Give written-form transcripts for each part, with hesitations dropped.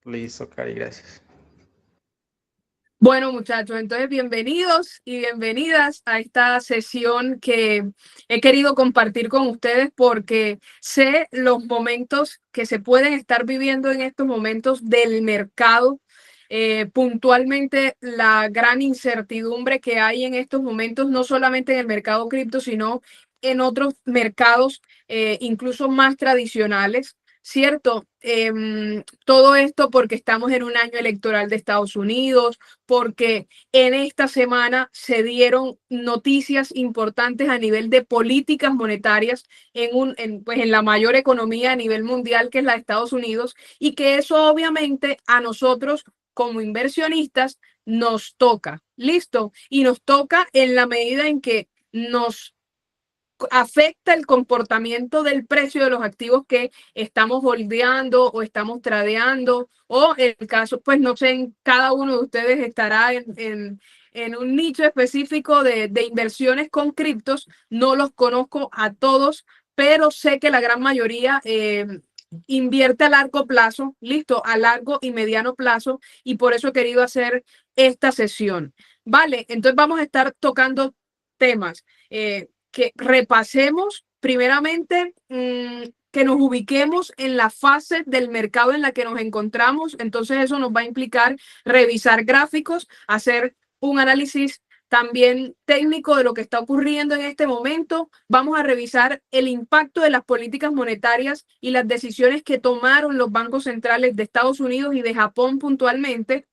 Listo, Cari, gracias. Bueno, muchachos, entonces bienvenidos y bienvenidas a esta sesión que he querido compartir con ustedes porque sé los momentos que se pueden estar viviendo en estos momentos del mercado, puntualmente la gran incertidumbre que hay en estos momentos, no solamente en el mercado cripto, sino en otros mercados, incluso más tradicionales. ¿Cierto? Todo esto porque estamos en un año electoral de Estados Unidos, porque en esta semana se dieron noticias importantes a nivel de políticas monetarias pues en la mayor economía a nivel mundial, que es la de Estados Unidos, y que eso obviamente a nosotros como inversionistas nos toca, ¿listo? Y nos toca en la medida en que nos afecta el comportamiento del precio de los activos que estamos holdeando o estamos tradeando, o en el caso, pues no sé, en cada uno de ustedes estará en un nicho específico de inversiones con criptos. No los conozco a todos, pero sé que la gran mayoría invierte a largo plazo, listo, a largo y mediano plazo, y por eso he querido hacer esta sesión. Vale, entonces vamos a estar tocando temas. Que repasemos primeramente, que nos ubiquemos en la fase del mercado en la que nos encontramos. Entonces eso nos va a implicar revisar gráficos, hacer un análisis también técnico de lo que está ocurriendo en este momento. Vamos a revisar el impacto de las políticas monetarias y las decisiones que tomaron los bancos centrales de Estados Unidos y de Japón puntualmente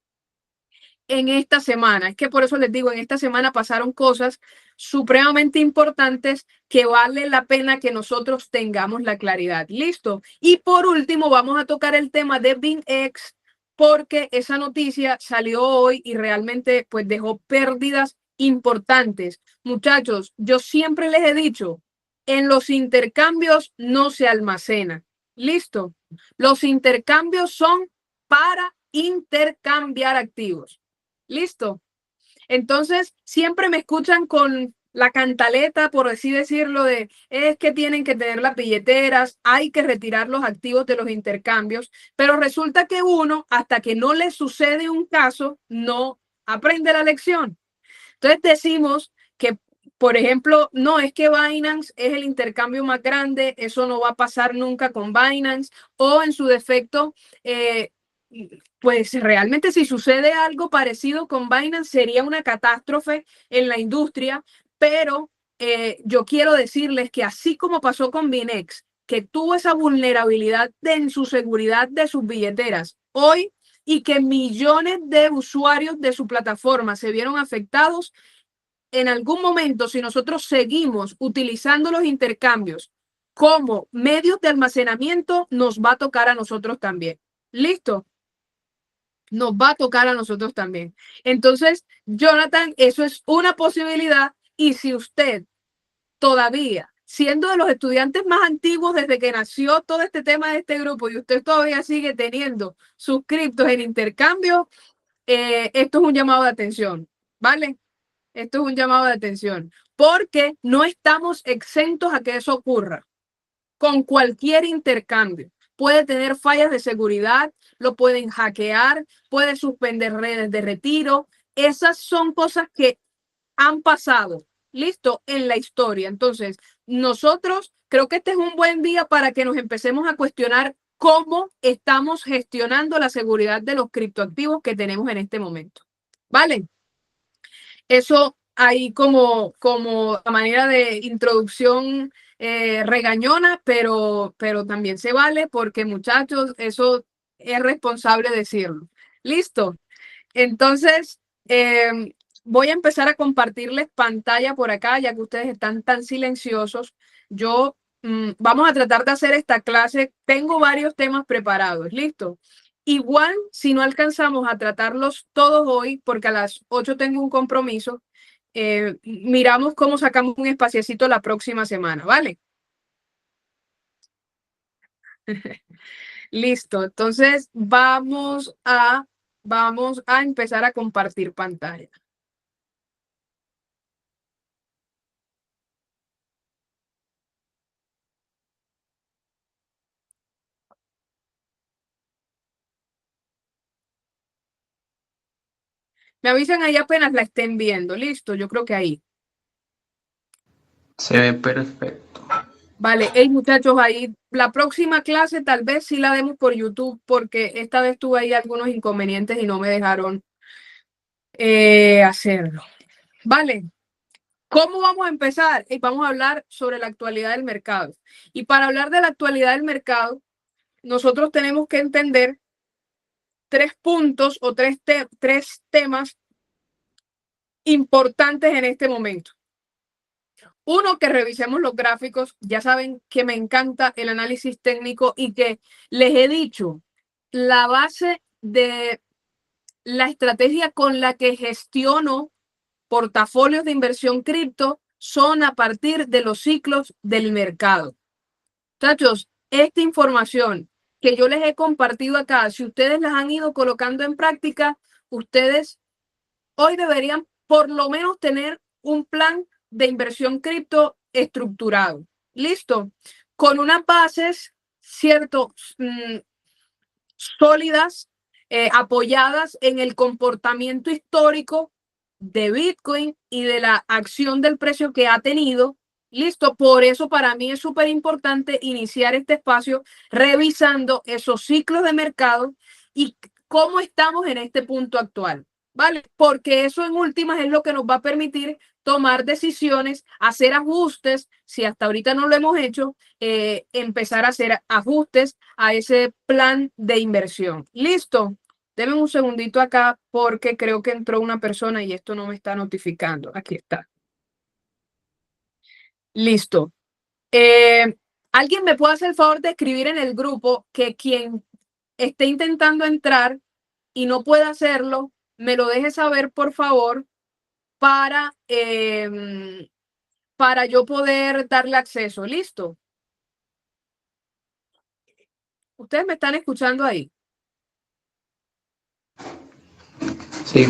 en esta semana. Es que por eso les digo, en esta semana pasaron cosas supremamente importantes que vale la pena que nosotros tengamos la claridad. Listo. Y por último, vamos a tocar el tema de BingX, porque esa noticia salió hoy y realmente pues dejó pérdidas importantes. Muchachos, yo siempre les he dicho, en los intercambios no se almacena. Listo. Los intercambios son para intercambiar activos. Listo. Entonces, siempre me escuchan con la cantaleta, por así decirlo, de es que tienen que tener las billeteras, hay que retirar los activos de los intercambios, pero resulta que uno, hasta que no le sucede un caso, no aprende la lección. Entonces decimos que, por ejemplo, no es que Binance es el intercambio más grande, eso no va a pasar nunca con Binance, o en su defecto, eh, pues realmente si sucede algo parecido con Binance sería una catástrofe en la industria, pero yo quiero decirles que así como pasó con Binex, que tuvo esa vulnerabilidad en su seguridad de sus billeteras, hoy y que millones de usuarios de su plataforma se vieron afectados, en algún momento, si nosotros seguimos utilizando los intercambios como medios de almacenamiento, nos va a tocar a nosotros también. ¿Listo? Nos va a tocar a nosotros también. Entonces, Jonathan, eso es una posibilidad, y si usted todavía, siendo de los estudiantes más antiguos desde que nació todo este tema de este grupo, y usted todavía sigue teniendo suscriptos en intercambio, esto es un llamado de atención, ¿vale? Esto es un llamado de atención, porque no estamos exentos a que eso ocurra con cualquier intercambio. Puede tener fallas de seguridad, lo pueden hackear, puede suspender redes de retiro. Esas son cosas que han pasado, listo, en la historia. Entonces, nosotros creo que este es un buen día para que nos empecemos a cuestionar cómo estamos gestionando la seguridad de los criptoactivos que tenemos en este momento. ¿Vale? Eso ahí como a manera de introducción, regañona, pero también se vale porque, muchachos, eso es responsable decirlo. Listo. Entonces, voy a empezar a compartirles pantalla por acá, ya que ustedes están tan silenciosos. Yo, vamos a tratar de hacer esta clase. Tengo varios temas preparados. Listo. Igual, si no alcanzamos a tratarlos todos hoy, porque a las 8 tengo un compromiso, miramos cómo sacamos un espaciecito la próxima semana, ¿vale? Listo. Entonces, vamos a empezar a compartir pantalla. Me avisan ahí apenas la estén viendo. Listo, yo creo que ahí. Se ve perfecto. Vale, hey muchachos, ahí la próxima clase tal vez sí la demos por YouTube porque esta vez tuve ahí algunos inconvenientes y no me dejaron hacerlo. Vale, ¿cómo vamos a empezar? Vamos a hablar sobre la actualidad del mercado. Y para hablar de la actualidad del mercado, nosotros tenemos que entender tres puntos o tres temas importantes en este momento. Uno, que revisemos los gráficos. Ya saben que me encanta el análisis técnico y que les he dicho, la base de la estrategia con la que gestiono portafolios de inversión cripto son a partir de los ciclos del mercado. Muchachos, esta información que yo les he compartido acá, si ustedes las han ido colocando en práctica, ustedes hoy deberían por lo menos tener un plan de inversión cripto estructurado. ¿Listo? Con unas bases, cierto, sólidas, apoyadas en el comportamiento histórico de Bitcoin y de la acción del precio que ha tenido. Listo, por eso para mí es súper importante iniciar este espacio revisando esos ciclos de mercado y cómo estamos en este punto actual, ¿vale? Porque eso en últimas es lo que nos va a permitir tomar decisiones, hacer ajustes, si hasta ahorita no lo hemos hecho, empezar a hacer ajustes a ese plan de inversión. ¿Listo? Denme un segundito acá porque creo que entró una persona y esto no me está notificando. Aquí está. Listo. ¿Alguien me puede hacer el favor de escribir en el grupo que quien esté intentando entrar y no pueda hacerlo, me lo deje saber, por favor, para yo poder darle acceso? ¿Listo? ¿Ustedes me están escuchando ahí? Sí.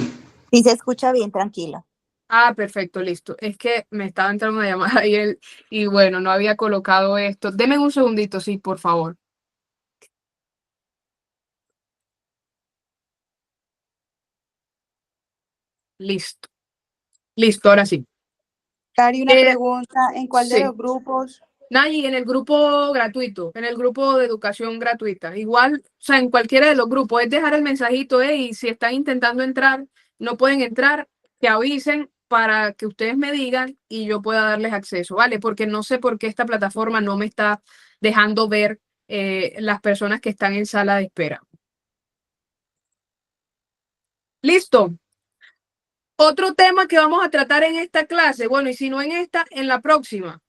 Sí, se escucha bien, tranquilo. Ah, perfecto, listo. Es que me estaba entrando una llamada y bueno, no había colocado esto. Deme un segundito, sí, por favor. Listo, listo, ahora sí. Cari, una pregunta, ¿en cuál de Sí, los grupos? Nayi, en el grupo gratuito, en el grupo de educación gratuita. Igual, o sea, en cualquiera de los grupos, es dejar el mensajito, y si están intentando entrar, no pueden entrar, que avisen para que ustedes me digan y yo pueda darles acceso, ¿vale? Porque no sé por qué esta plataforma no me está dejando ver las personas que están en sala de espera. Listo. Otro tema que vamos a tratar en esta clase, bueno, y si no en esta, en la próxima,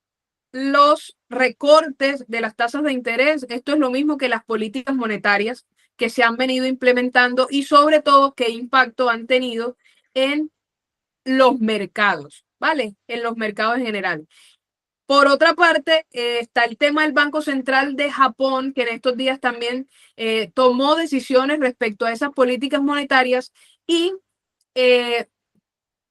los recortes de las tasas de interés. Esto es lo mismo que las políticas monetarias que se han venido implementando y sobre todo qué impacto han tenido en los mercados, ¿vale? En los mercados en general. Por otra parte, está el tema del Banco Central de Japón, que en estos días también tomó decisiones respecto a esas políticas monetarias y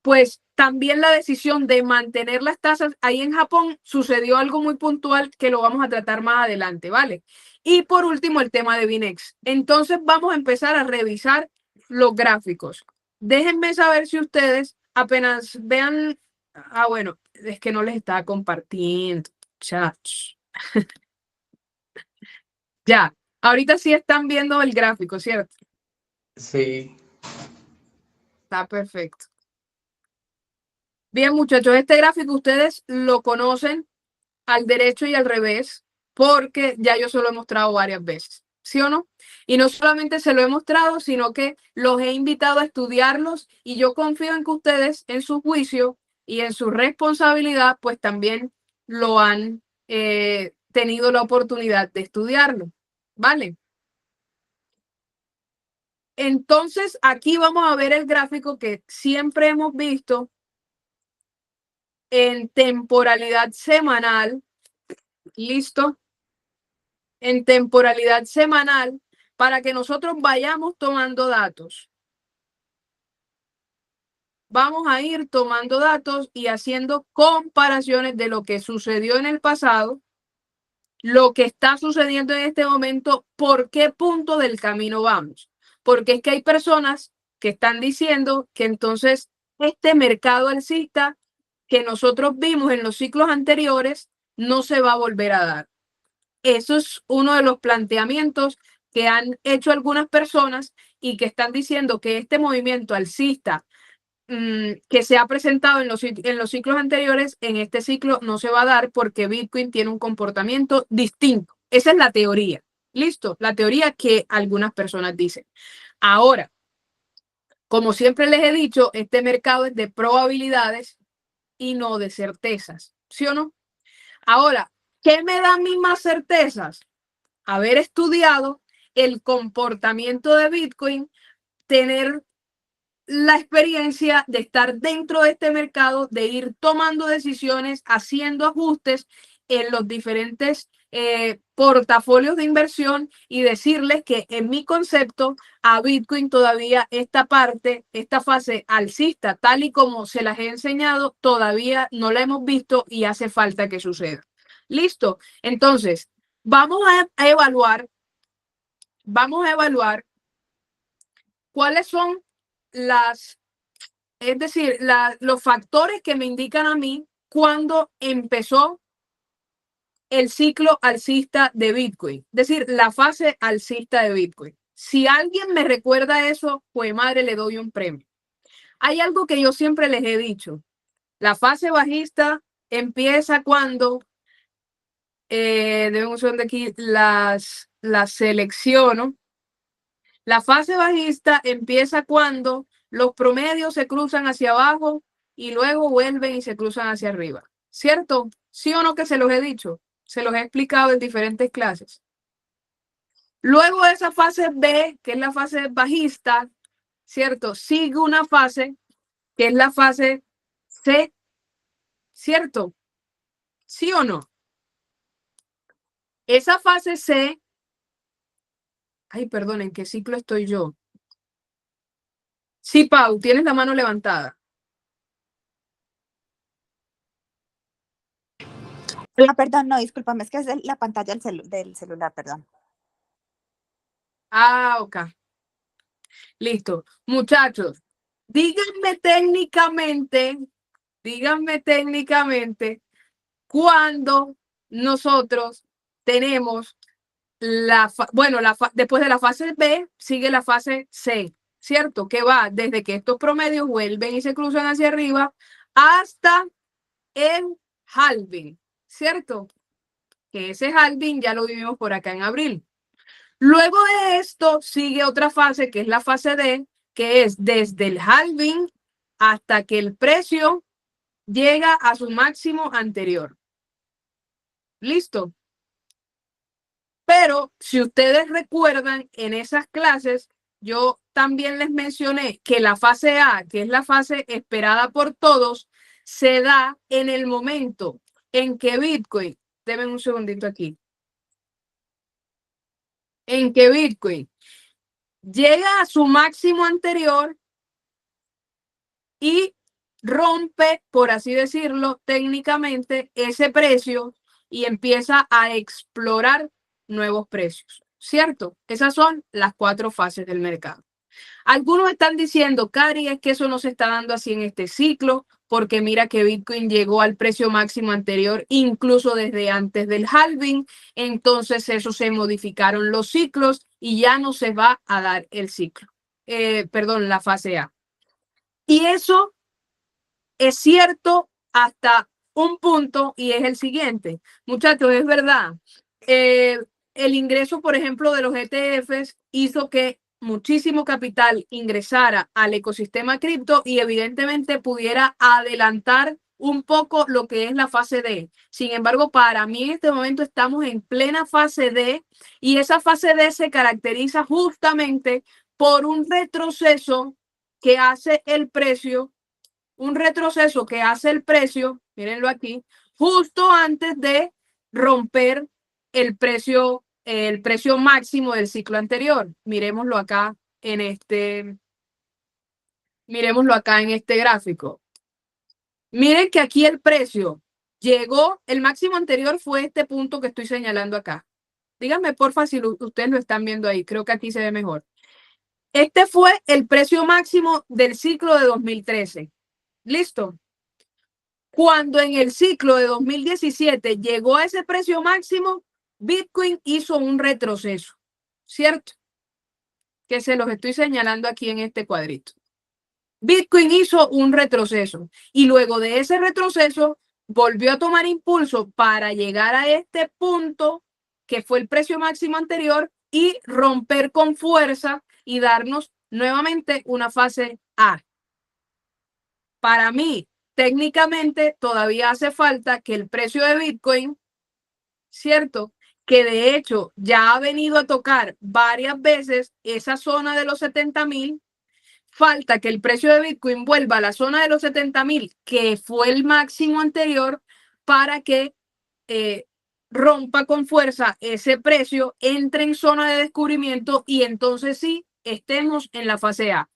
pues también la decisión de mantener las tasas ahí en Japón. Sucedió algo muy puntual que lo vamos a tratar más adelante, ¿vale? Y por último, el tema de Binex. Entonces vamos a empezar a revisar los gráficos. Déjenme saber si ustedes apenas vean. Ah, bueno, es que no les estaba compartiendo, chats. Ya, ahorita sí están viendo el gráfico, ¿cierto? Sí. Está perfecto. Bien, muchachos, este gráfico ustedes lo conocen al derecho y al revés, porque ya yo se lo he mostrado varias veces, ¿sí o no? Y no solamente se lo he mostrado, sino que los he invitado a estudiarlos y yo confío en que ustedes, en su juicio y en su responsabilidad, pues también lo han tenido la oportunidad de estudiarlo, ¿vale? Entonces, aquí vamos a ver el gráfico que siempre hemos visto en temporalidad semanal. ¿Listo? En temporalidad semanal para que nosotros vayamos tomando datos. Vamos a ir tomando datos y haciendo comparaciones de lo que sucedió en el pasado, lo que está sucediendo en este momento, por qué punto del camino vamos. Porque es que hay personas que están diciendo que entonces este mercado alcista que nosotros vimos en los ciclos anteriores no se va a volver a dar. Eso es uno de los planteamientos que han hecho algunas personas y que están diciendo que este movimiento alcista que se ha presentado en los ciclos anteriores, en este ciclo no se va a dar porque Bitcoin tiene un comportamiento distinto. Esa es la teoría. Listo, la teoría que algunas personas dicen. Ahora, como siempre les he dicho, este mercado es de probabilidades y no de certezas, ¿sí o no? Ahora, ¿qué me da a mí más certezas? Haber estudiado el comportamiento de Bitcoin, tener la experiencia de estar dentro de este mercado, de ir tomando decisiones, haciendo ajustes en los diferentes portafolios de inversión y decirles que en mi concepto a Bitcoin todavía esta parte, esta fase alcista, tal y como se las he enseñado, todavía no la hemos visto y hace falta que suceda. Listo. Entonces, vamos a evaluar cuáles son es decir, los factores que me indican a mí cuando empezó el ciclo alcista de Bitcoin, es decir, la fase alcista de Bitcoin. Si alguien me recuerda eso, pues madre, le doy un premio. Hay algo que yo siempre les he dicho. La fase bajista empieza cuando, deben usar de aquí las selecciono. La fase bajista empieza cuando los promedios se cruzan hacia abajo y luego vuelven y se cruzan hacia arriba. ¿Cierto? ¿Sí o no que se los he dicho? Se los he explicado en diferentes clases. Luego de esa fase B, que es la fase bajista, ¿cierto? Sigue una fase que es la fase C, ¿cierto? ¿Sí o no? Esa fase C, ay, perdón, ¿en qué ciclo estoy yo? Sí, Pau, tienes la mano levantada. Perdón, no, discúlpame, es que es la pantalla del celular, perdón. Ah, ok. Listo. Muchachos, díganme técnicamente cuándo nosotros tenemos después de la fase B sigue la fase C, ¿cierto? Que va desde que estos promedios vuelven y se cruzan hacia arriba hasta el halving, ¿cierto? Que ese halving ya lo vivimos por acá en abril. Luego de esto sigue otra fase que es la fase D, que es desde el halving hasta que el precio llega a su máximo anterior. ¿Listo? Pero si ustedes recuerdan, en esas clases yo también les mencioné que la fase A, que es la fase esperada por todos, se da en el momento en que Bitcoin, denme un segundito aquí, en que Bitcoin llega a su máximo anterior y rompe, por así decirlo, técnicamente ese precio y empieza a explorar nuevos precios, ¿cierto? Esas son las 4 fases del mercado. Algunos están diciendo, Cari, es que eso no se está dando así en este ciclo, porque mira que Bitcoin llegó al precio máximo anterior, incluso desde antes del halving, entonces eso se modificaron los ciclos y ya no se va a dar el ciclo, la fase A. Y eso es cierto hasta un punto y es el siguiente. Muchachos, es verdad. El ingreso, por ejemplo, de los ETFs hizo que muchísimo capital ingresara al ecosistema cripto y evidentemente pudiera adelantar un poco lo que es la fase D. Sin embargo, para mí en este momento estamos en plena fase D y esa fase D se caracteriza justamente por un retroceso que hace el precio, mírenlo aquí, justo antes de romper el precio máximo del ciclo anterior. Miremoslo acá en este gráfico. Miren que aquí el precio llegó, el máximo anterior fue este punto que estoy señalando acá. Díganme, porfa, si ustedes lo están viendo ahí. Creo que aquí se ve mejor. Este fue el precio máximo del ciclo de 2013. ¿Listo? Cuando en el ciclo de 2017 llegó a ese precio máximo, Bitcoin hizo un retroceso, ¿cierto? Que se los estoy señalando aquí en este cuadrito. Bitcoin hizo un retroceso y luego de ese retroceso volvió a tomar impulso para llegar a este punto que fue el precio máximo anterior y romper con fuerza y darnos nuevamente una fase A. Para mí, técnicamente todavía hace falta que el precio de Bitcoin, ¿cierto? Que de hecho ya ha venido a tocar varias veces esa zona de los 70,000. Falta que el precio de Bitcoin vuelva a la zona de los 70,000, que fue el máximo anterior, para que rompa con fuerza ese precio, entre en zona de descubrimiento y entonces sí estemos en la fase A.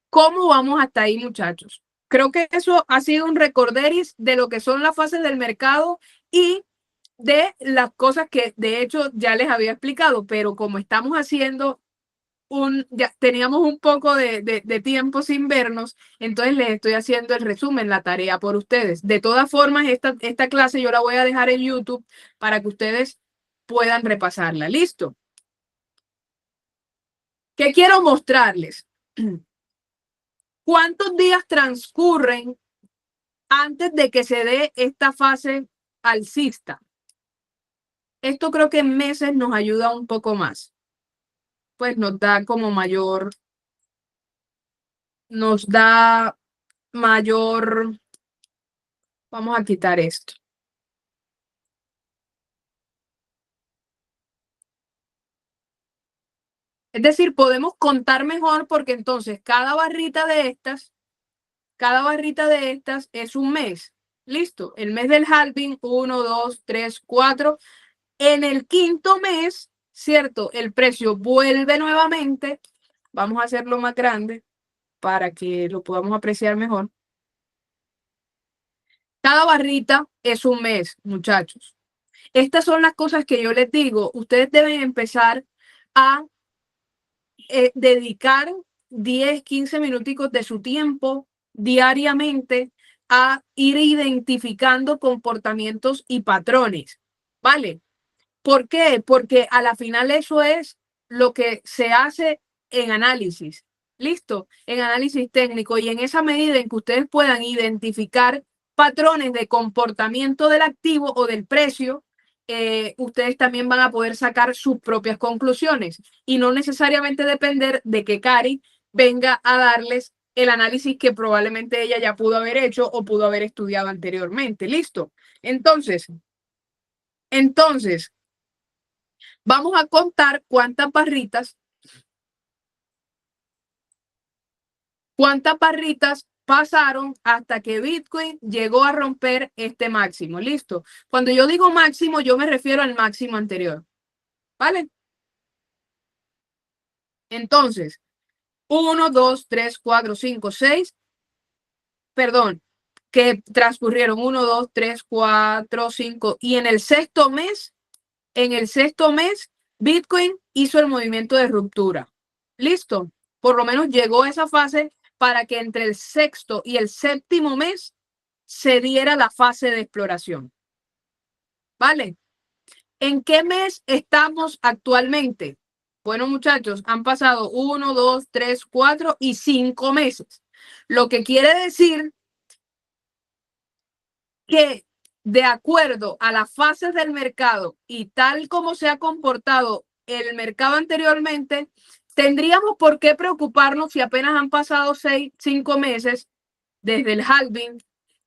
¿Cómo vamos hasta ahí, muchachos? Creo que eso ha sido un recorderis de lo que son las fases del mercado y de las cosas que de hecho ya les había explicado, pero como estamos haciendo ya teníamos un poco de tiempo sin vernos, entonces les estoy haciendo el resumen, la tarea por ustedes. De todas formas, esta clase yo la voy a dejar en YouTube para que ustedes puedan repasarla. ¿Listo? ¿Qué quiero mostrarles? ¿Cuántos días transcurren antes de que se dé esta fase alcista? Esto creo que en meses nos ayuda un poco más. Pues nos da como mayor, vamos a quitar esto. Es decir, podemos contar mejor porque entonces cada barrita de estas es un mes. Listo. El mes del halving, 1, 2, 3, 4. En el quinto mes, ¿cierto? El precio vuelve nuevamente. Vamos a hacerlo más grande para que lo podamos apreciar mejor. Cada barrita es un mes, muchachos. Estas son las cosas que yo les digo. Ustedes deben empezar a dedicar 10, 15 minuticos de su tiempo diariamente a ir identificando comportamientos y patrones, ¿vale? ¿Por qué? Porque a la final eso es lo que se hace en análisis, ¿listo? En análisis técnico, y en esa medida en que ustedes puedan identificar patrones de comportamiento del activo o del precio, ustedes también van a poder sacar sus propias conclusiones y no necesariamente depender de que Cari venga a darles el análisis que probablemente ella ya pudo haber hecho o pudo haber estudiado anteriormente. ¿Listo? Entonces, vamos a contar cuántas barritas pasaron hasta que Bitcoin llegó a romper este máximo. ¿Listo? Cuando yo digo máximo, yo me refiero al máximo anterior. ¿Vale? Entonces, 1, 2, 3, 4, 5, 6. Perdón, que transcurrieron 1, 2, 3, 4, 5. Y en el sexto mes, Bitcoin hizo el movimiento de ruptura. ¿Listo? Por lo menos llegó a esa fase para que entre el sexto y el séptimo mes se diera la fase de exploración. ¿Vale? ¿En qué mes estamos actualmente? Bueno, muchachos, han pasado 1, 2, 3, 4 y 5 meses. Lo que quiere decir que de acuerdo a las fases del mercado y tal como se ha comportado el mercado anteriormente, tendríamos por qué preocuparnos si apenas han pasado 5 meses desde el halving,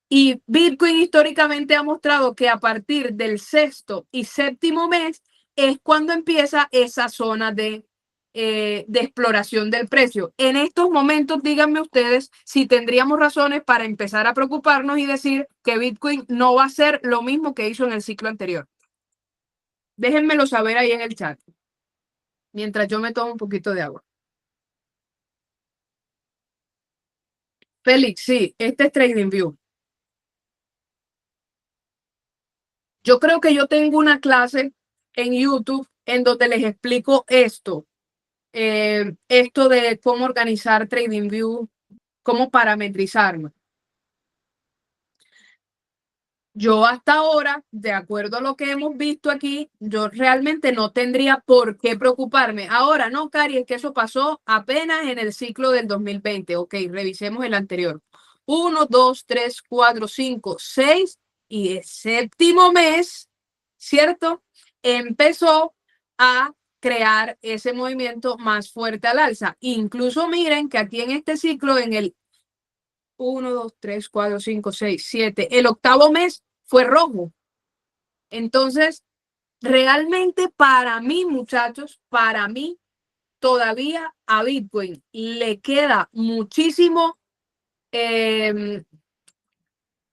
y Bitcoin históricamente ha mostrado que a partir del sexto y séptimo mes es cuando empieza esa zona de exploración del precio. En estos momentos, díganme ustedes si tendríamos razones para empezar a preocuparnos y decir que Bitcoin no va a ser lo mismo que hizo en el ciclo anterior. Déjenmelo saber ahí en el chat, mientras yo me tomo un poquito de agua. Félix, sí, este es TradingView. Yo creo que yo tengo una clase en YouTube en donde les explico esto. esto de cómo organizar TradingView, cómo parametrizarlo. Yo hasta ahora, de acuerdo a lo que hemos visto aquí, yo realmente no tendría por qué preocuparme. Ahora, no, Cari, es que eso pasó apenas en el ciclo del 2020. Ok, revisemos el anterior. 1, 2, 3, 4, 5, 6 y el séptimo mes, ¿cierto? Empezó a crear ese movimiento más fuerte al alza. Incluso miren que aquí en este ciclo, en el 1, 2, 3, 4, 5, 6, 7. El octavo mes fue rojo. Entonces, realmente para mí, muchachos, para mí, todavía a Bitcoin le queda muchísimo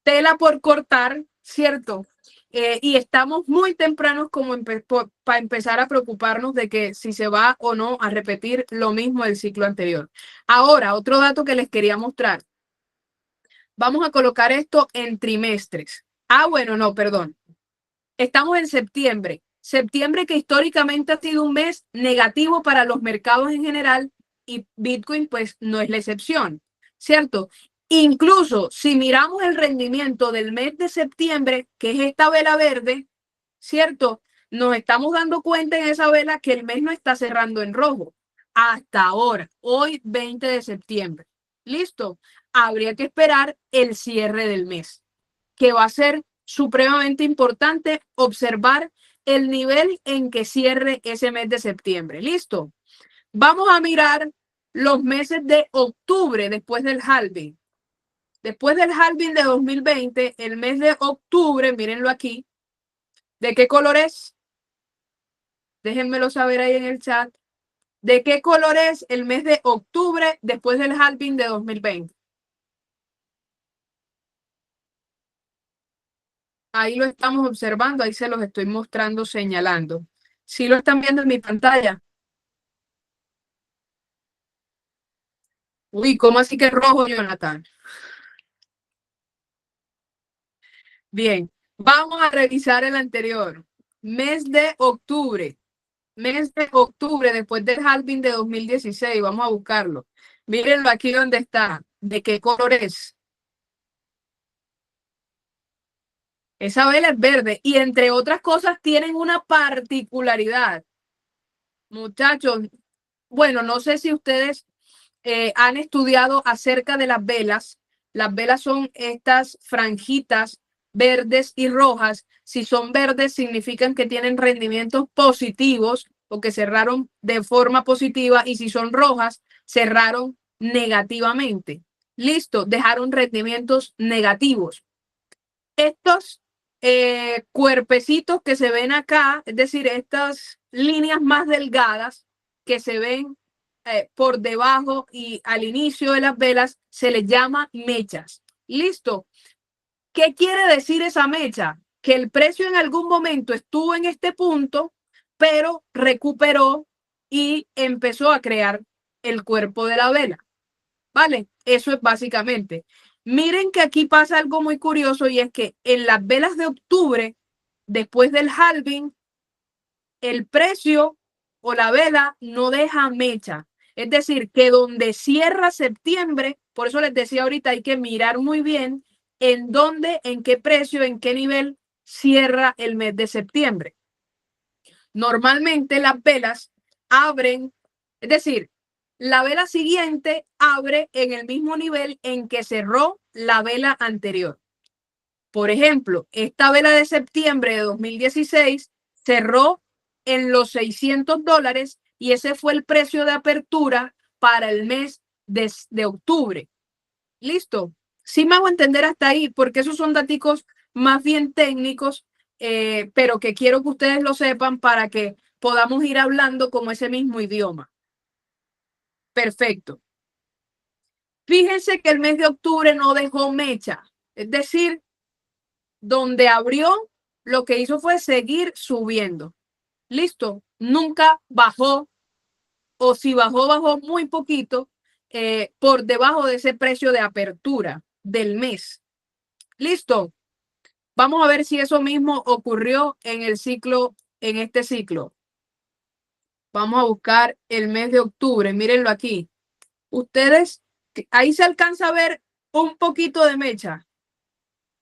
tela por cortar, ¿cierto? Y estamos muy tempranos como para empezar a preocuparnos de que si se va o no a repetir lo mismo del ciclo anterior. Ahora, otro dato que les quería mostrar. Vamos a colocar esto en trimestres. Ah, bueno, no, perdón. Estamos en septiembre. Septiembre que históricamente ha sido un mes negativo para los mercados en general y Bitcoin pues no es la excepción, ¿cierto? Incluso si miramos el rendimiento del mes de septiembre, que es esta vela verde, ¿cierto? Nos estamos dando cuenta en esa vela que el mes no está cerrando en rojo. Hasta ahora, hoy 20 de septiembre. ¿Listo? Habría que esperar el cierre del mes, que va a ser supremamente importante observar el nivel en que cierre ese mes de septiembre. ¿Listo? Vamos a mirar los meses de octubre después del halving. Después del halving de 2020, el mes de octubre, mírenlo aquí, ¿de qué color es? Déjenmelo saber ahí en el chat. ¿De qué color es el mes de octubre después del halving de 2020? Ahí lo estamos observando, ahí se los estoy mostrando, señalando. ¿Sí lo están viendo en mi pantalla? Uy, ¿cómo así que rojo, Jonathan? Bien, vamos a revisar el anterior. Mes de octubre. Mes de octubre, después del halving de 2016. Vamos a buscarlo. Mírenlo aquí donde está. ¿De qué color es? Esa vela es verde y entre otras cosas tienen una particularidad. Muchachos, bueno, no sé si ustedes han estudiado acerca de las velas. Las velas son estas franjitas verdes y rojas. Si son verdes, significan que tienen rendimientos positivos o que cerraron de forma positiva. Y si son rojas, cerraron negativamente. Listo, dejaron rendimientos negativos. Estos cuerpecitos que se ven acá, es decir, estas líneas más delgadas que se ven por debajo y al inicio de las velas, se les llama mechas. ¿Listo? ¿Qué quiere decir esa mecha? Que el precio en algún momento estuvo en este punto, pero recuperó y empezó a crear el cuerpo de la vela. ¿Vale? Eso es básicamente. Miren que aquí pasa algo muy curioso y es que en las velas de octubre, después del halving, el precio o la vela no deja mecha. Es decir, que donde cierra septiembre, por eso les decía ahorita, hay que mirar muy bien en dónde, en qué precio, en qué nivel cierra el mes de septiembre. Normalmente las velas abren, es decir, la vela siguiente abre en el mismo nivel en que cerró la vela anterior. Por ejemplo, esta vela de septiembre de 2016 cerró en los $600 y ese fue el precio de apertura para el mes de octubre. ¿Listo? Sí me hago entender hasta ahí, porque esos son datos más bien técnicos, pero que quiero que ustedes lo sepan para que podamos ir hablando como ese mismo idioma. Perfecto. Fíjense que el mes de octubre no dejó mecha, es decir, donde abrió, lo que hizo fue seguir subiendo. Listo, nunca bajó, o si bajó, bajó muy poquito por debajo de ese precio de apertura del mes. Listo, vamos a ver si eso mismo ocurrió en el ciclo, en este ciclo. Vamos a buscar el mes de octubre. Mírenlo aquí. Ustedes, ahí se alcanza a ver un poquito de mecha,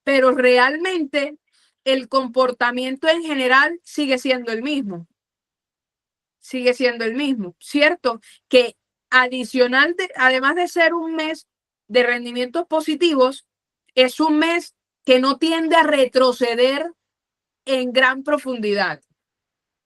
pero realmente el comportamiento en general sigue siendo el mismo. Sigue siendo el mismo, ¿cierto? Que además de ser un mes de rendimientos positivos, es un mes que no tiende a retroceder en gran profundidad.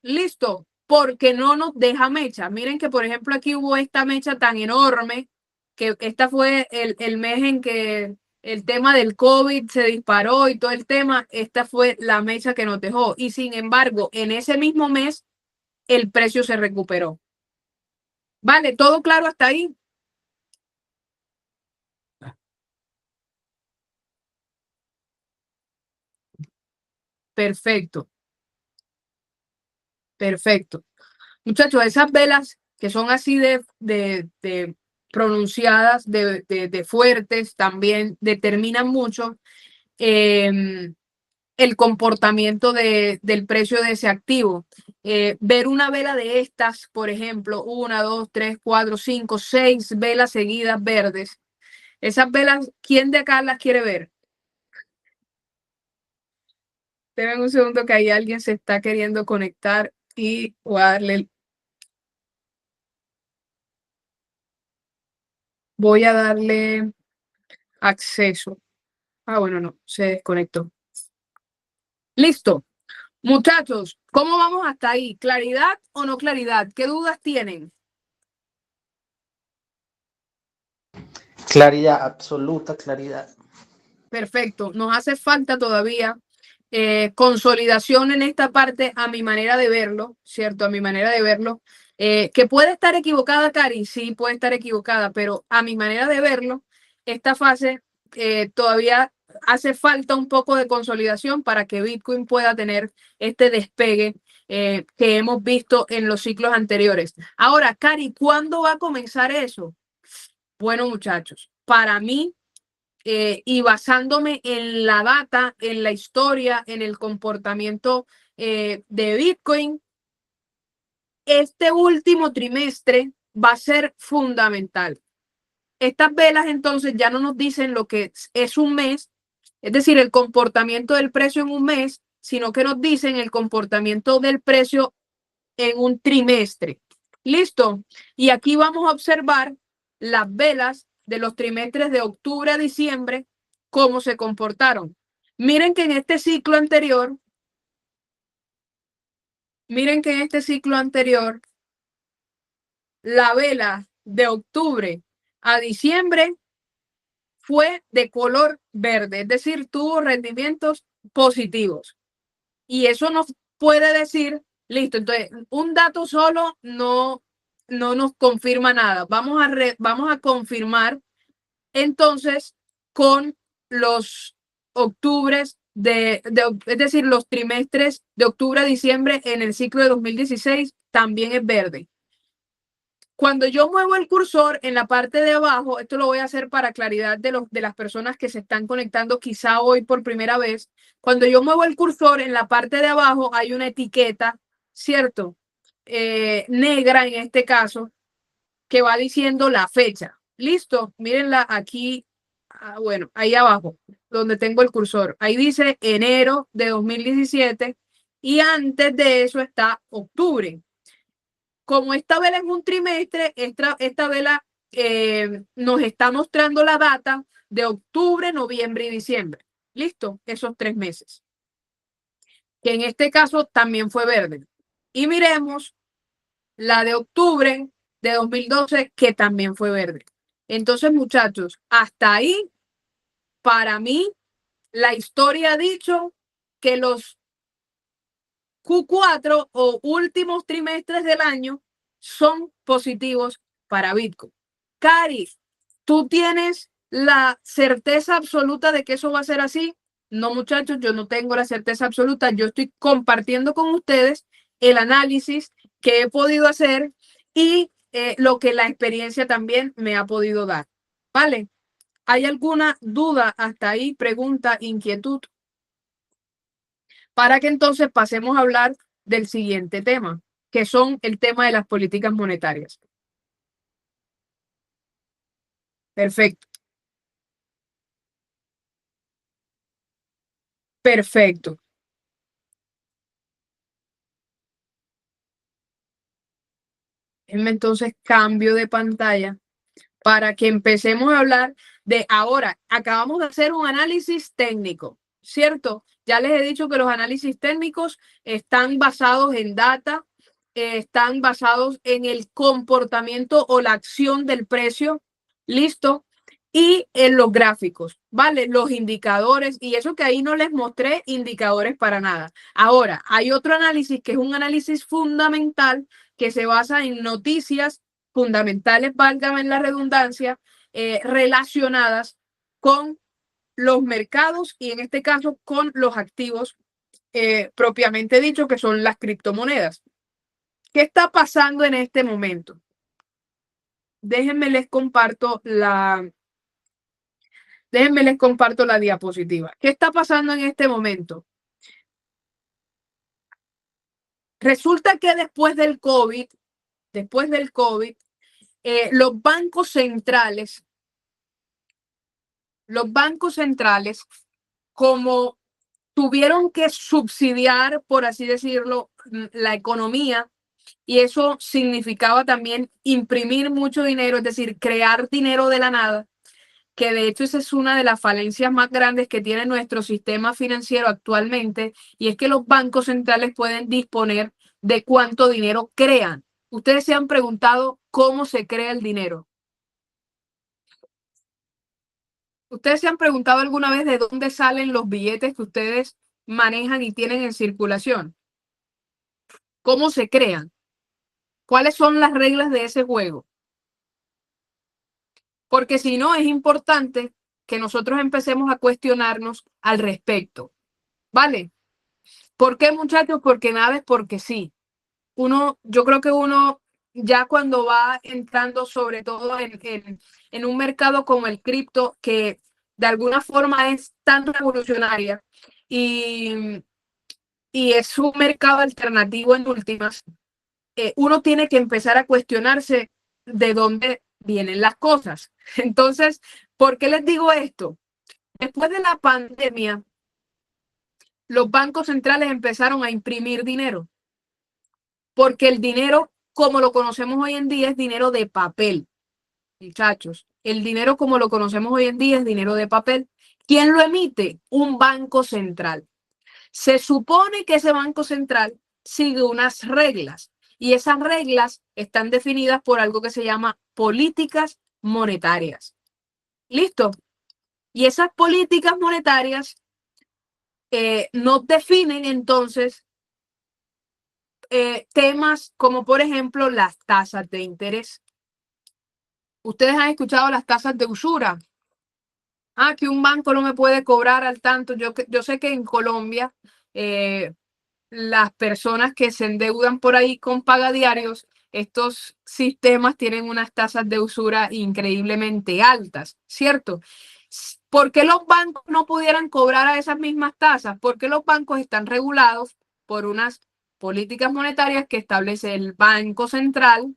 ¿Listo? Porque no nos deja mecha. Miren que, por ejemplo, aquí hubo esta mecha tan enorme, que esta fue el mes en que el tema del COVID se disparó y todo el tema, esta fue la mecha que nos dejó. Y sin embargo, en ese mismo mes, el precio se recuperó. Vale, ¿todo claro hasta ahí? Perfecto. Perfecto. Muchachos, esas velas que son así de pronunciadas, de fuertes, también determinan mucho el comportamiento del precio de ese activo. Ver una vela de estas, por ejemplo, 1, 2, 3, 4, 5, 6 velas seguidas verdes. Esas velas, ¿quién de acá las quiere ver? Deben un segundo que ahí alguien se está queriendo conectar y voy a darle acceso. Ah, bueno, no, se desconectó. Listo. Muchachos, ¿cómo vamos hasta ahí? ¿Claridad o no claridad? ¿Qué dudas tienen? Claridad, absoluta claridad. Perfecto. Nos hace falta todavía consolidación en esta parte a mi manera de verlo, ¿cierto? A mi manera de verlo. Que puede estar equivocada, Cari, sí puede estar equivocada, pero a mi manera de verlo, esta fase todavía hace falta un poco de consolidación para que Bitcoin pueda tener este despegue que hemos visto en los ciclos anteriores. Ahora, Cari, ¿cuándo va a comenzar eso? Bueno, muchachos, para mí, y basándome en la data, en la historia, en el comportamiento de Bitcoin, este último trimestre va a ser fundamental. Estas velas entonces ya no nos dicen lo que es un mes, es decir, el comportamiento del precio en un mes, sino que nos dicen el comportamiento del precio en un trimestre. ¿Listo? Y aquí vamos a observar las velas de los trimestres de octubre a diciembre, cómo se comportaron. Miren que en este ciclo anterior, la vela de octubre a diciembre fue de color verde, es decir, tuvo rendimientos positivos. Y eso nos puede decir, listo, entonces un dato solo no nos confirma nada. Vamos a confirmar entonces con los octubres es decir, los trimestres de octubre a diciembre en el ciclo de 2016 también es verde. Cuando yo muevo el cursor en la parte de abajo, esto lo voy a hacer para claridad de las personas que se están conectando quizá hoy por primera vez. Cuando yo muevo el cursor en la parte de abajo hay una etiqueta, ¿cierto? Negra en este caso, que va diciendo la fecha. Listo, mírenla aquí, bueno, ahí abajo, donde tengo el cursor. Ahí dice enero de 2017 y antes de eso está octubre. Como esta vela es un trimestre, esta vela nos está mostrando la data de octubre, noviembre y diciembre. ¿Listo? Esos 3 meses. Que en este caso también fue verde. Y miremos la de octubre de 2012, que también fue verde. Entonces, muchachos, hasta ahí, para mí, la historia ha dicho que los Q4 o últimos trimestres del año son positivos para Bitcoin. Cari, ¿tú tienes la certeza absoluta de que eso va a ser así? No, muchachos, yo no tengo la certeza absoluta. Yo estoy compartiendo con ustedes el análisis que he podido hacer y lo que la experiencia también me ha podido dar. ¿Vale? ¿Hay alguna duda hasta ahí? Pregunta, inquietud. Para que entonces pasemos a hablar del siguiente tema. que son el tema de las políticas monetarias. Perfecto. Perfecto. Entonces cambio de pantalla para que empecemos a hablar de ahora. Acabamos de hacer un análisis técnico, ¿cierto? Ya les he dicho que los análisis técnicos están basados en data, están basados en el comportamiento o la acción del precio, ¿listo? Y en los gráficos, ¿vale? Los indicadores, y eso que ahí no les mostré indicadores para nada. Ahora, hay otro análisis que es un análisis fundamental que se basa en noticias fundamentales, válgame la redundancia, relacionadas con los mercados y en este caso con los activos propiamente dicho, que son las criptomonedas. ¿Qué está pasando en este momento? Déjenme les comparto la diapositiva. ¿Qué está pasando en este momento? Resulta que después del COVID, los bancos centrales, como tuvieron que subsidiar, por así decirlo, la economía, y eso significaba también imprimir mucho dinero, es decir, crear dinero de la nada, que de hecho esa es una de las falencias más grandes que tiene nuestro sistema financiero actualmente, y es que los bancos centrales pueden disponer de cuánto dinero crean. Ustedes se han preguntado cómo se crea el dinero. ¿Ustedes se han preguntado alguna vez de dónde salen los billetes que ustedes manejan y tienen en circulación? ¿Cómo se crean? ¿Cuáles son las reglas de ese juego? Porque si no, es importante que nosotros empecemos a cuestionarnos al respecto. ¿Vale? ¿Por qué, muchachos? Porque nada es porque sí. Yo creo que uno ya cuando va entrando sobre todo en un mercado como el cripto, que de alguna forma es tan revolucionaria y, y es un mercado alternativo en últimas, uno tiene que empezar a cuestionarse de dónde vienen las cosas. Entonces, ¿por qué les digo esto? Después de la pandemia, los bancos centrales empezaron a imprimir dinero, porque el dinero, como lo conocemos hoy en día, es dinero de papel, muchachos. El dinero, como lo conocemos hoy en día, es dinero de papel. ¿Quién lo emite? Un banco central. Se supone que ese banco central sigue unas reglas y esas reglas están definidas por algo que se llama políticas monetarias. ¿Listo? Y esas políticas monetarias nos definen entonces temas como, por ejemplo, las tasas de interés. Ustedes han escuchado las tasas de usura. Que un banco no me puede cobrar al tanto. Yo sé que en Colombia las personas que se endeudan por ahí con pagadiarios, estos sistemas tienen unas tasas de usura increíblemente altas, ¿cierto? ¿Por qué los bancos no pudieran cobrar a esas mismas tasas? Porque los bancos están regulados por unas políticas monetarias que establece el Banco Central,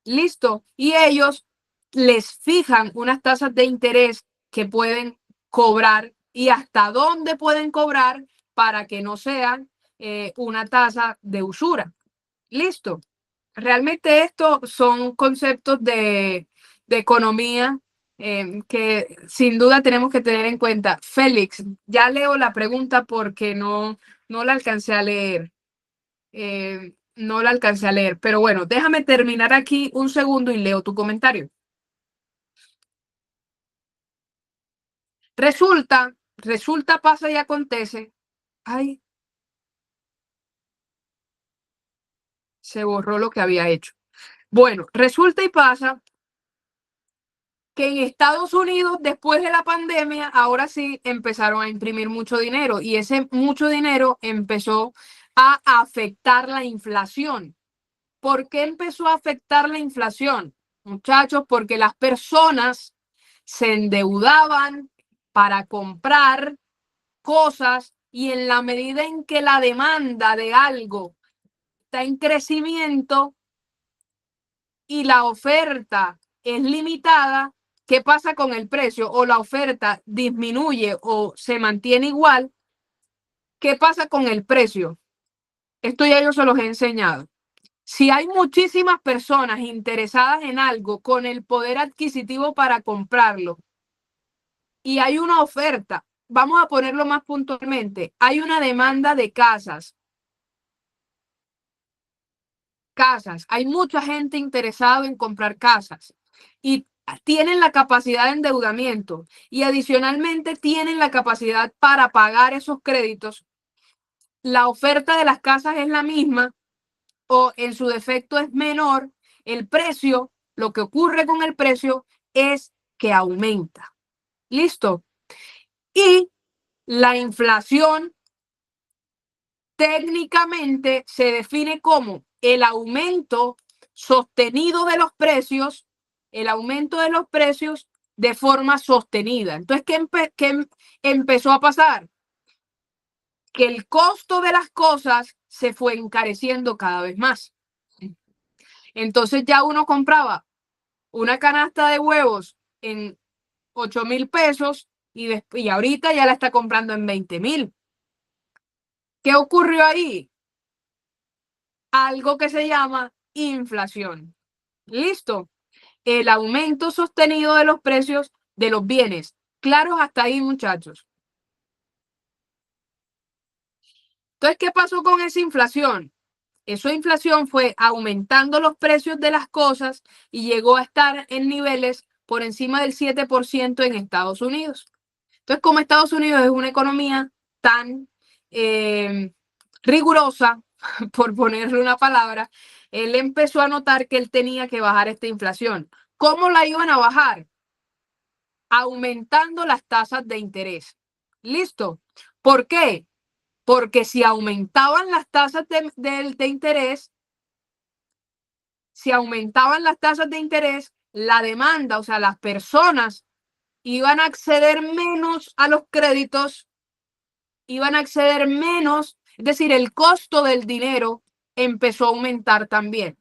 listo, y ellos les fijan unas tasas de interés que pueden cobrar y hasta dónde pueden cobrar para que no sean una tasa de usura. Listo. Realmente estos son conceptos de economía que sin duda tenemos que tener en cuenta. Félix, ya leo la pregunta porque no la alcancé a leer. No la alcancé a leer, pero bueno, déjame terminar aquí un segundo y leo tu comentario. Resulta, pasa y acontece. Ay, se borró lo que había hecho. Bueno, resulta y pasa que en Estados Unidos, después de la pandemia, ahora sí empezaron a imprimir mucho dinero y ese mucho dinero empezó a afectar la inflación. ¿Por qué empezó a afectar la inflación? Muchachos, porque las personas se endeudaban para comprar cosas y en la medida en que la demanda de algo está en crecimiento y la oferta es limitada, ¿qué pasa con el precio? O la oferta disminuye o se mantiene igual, ¿qué pasa con el precio? Esto ya yo se los he enseñado. Si hay muchísimas personas interesadas en algo con el poder adquisitivo para comprarlo y hay una oferta, vamos a ponerlo más puntualmente, hay una demanda de casas, hay mucha gente interesada en comprar casas y tienen la capacidad de endeudamiento y adicionalmente tienen la capacidad para pagar esos créditos. La oferta de las casas es la misma o en su defecto es menor. El precio, lo que ocurre con el precio es que aumenta. ¿Listo? Y la inflación técnicamente se define como el aumento sostenido de los precios, de forma sostenida. Entonces, ¿qué empezó a pasar? Que el costo de las cosas se fue encareciendo cada vez más. Entonces ya uno compraba una canasta de huevos en 8,000 pesos y ahorita ya la está comprando en 20,000. ¿Qué ocurrió ahí? Algo que se llama inflación. ¿Listo? El aumento sostenido de los precios de los bienes. ¿Claros hasta ahí, muchachos? Entonces, ¿qué pasó con esa inflación? Esa inflación fue aumentando los precios de las cosas y llegó a estar en niveles por encima del 7% en Estados Unidos. Entonces, como Estados Unidos es una economía tan rigurosa, por ponerle una palabra, él empezó a notar que él tenía que bajar esta inflación. ¿Cómo la iban a bajar? Aumentando las tasas de interés. ¿Listo? ¿Por qué? Porque si aumentaban las tasas de interés, la demanda, o sea, las personas iban a acceder menos a los créditos, es decir, el costo del dinero empezó a aumentar también,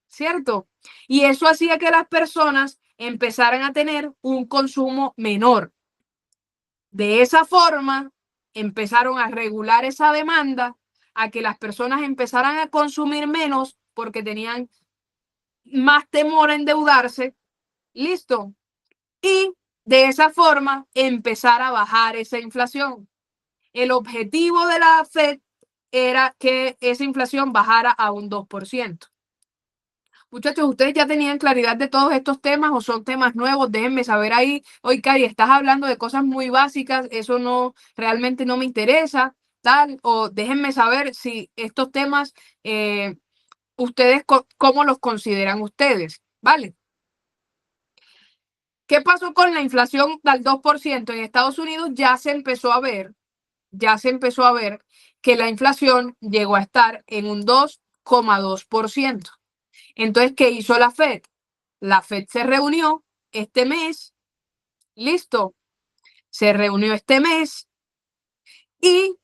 ¿cierto? Y eso hacía que las personas empezaran a tener un consumo menor. De esa forma, empezaron a regular esa demanda, a que las personas empezaran a consumir menos porque tenían más temor a endeudarse. ¿Listo? Y de esa forma empezar a bajar esa inflación. El objetivo de la Fed era que esa inflación bajara a un 2%. Muchachos, ¿ustedes ya tenían claridad de todos estos temas o son temas nuevos? Déjenme saber ahí. Oye, Cari, estás hablando de cosas muy básicas, eso no, realmente no me interesa, tal, o déjenme saber si estos temas, ustedes, ¿cómo los consideran ustedes? ¿Vale? ¿Qué pasó con la inflación del 2%? En Estados Unidos ya se empezó a ver que la inflación llegó a estar en un 2,2%. Entonces, ¿qué hizo la Fed? La Fed se reunió este mes, listo, se reunió este mes y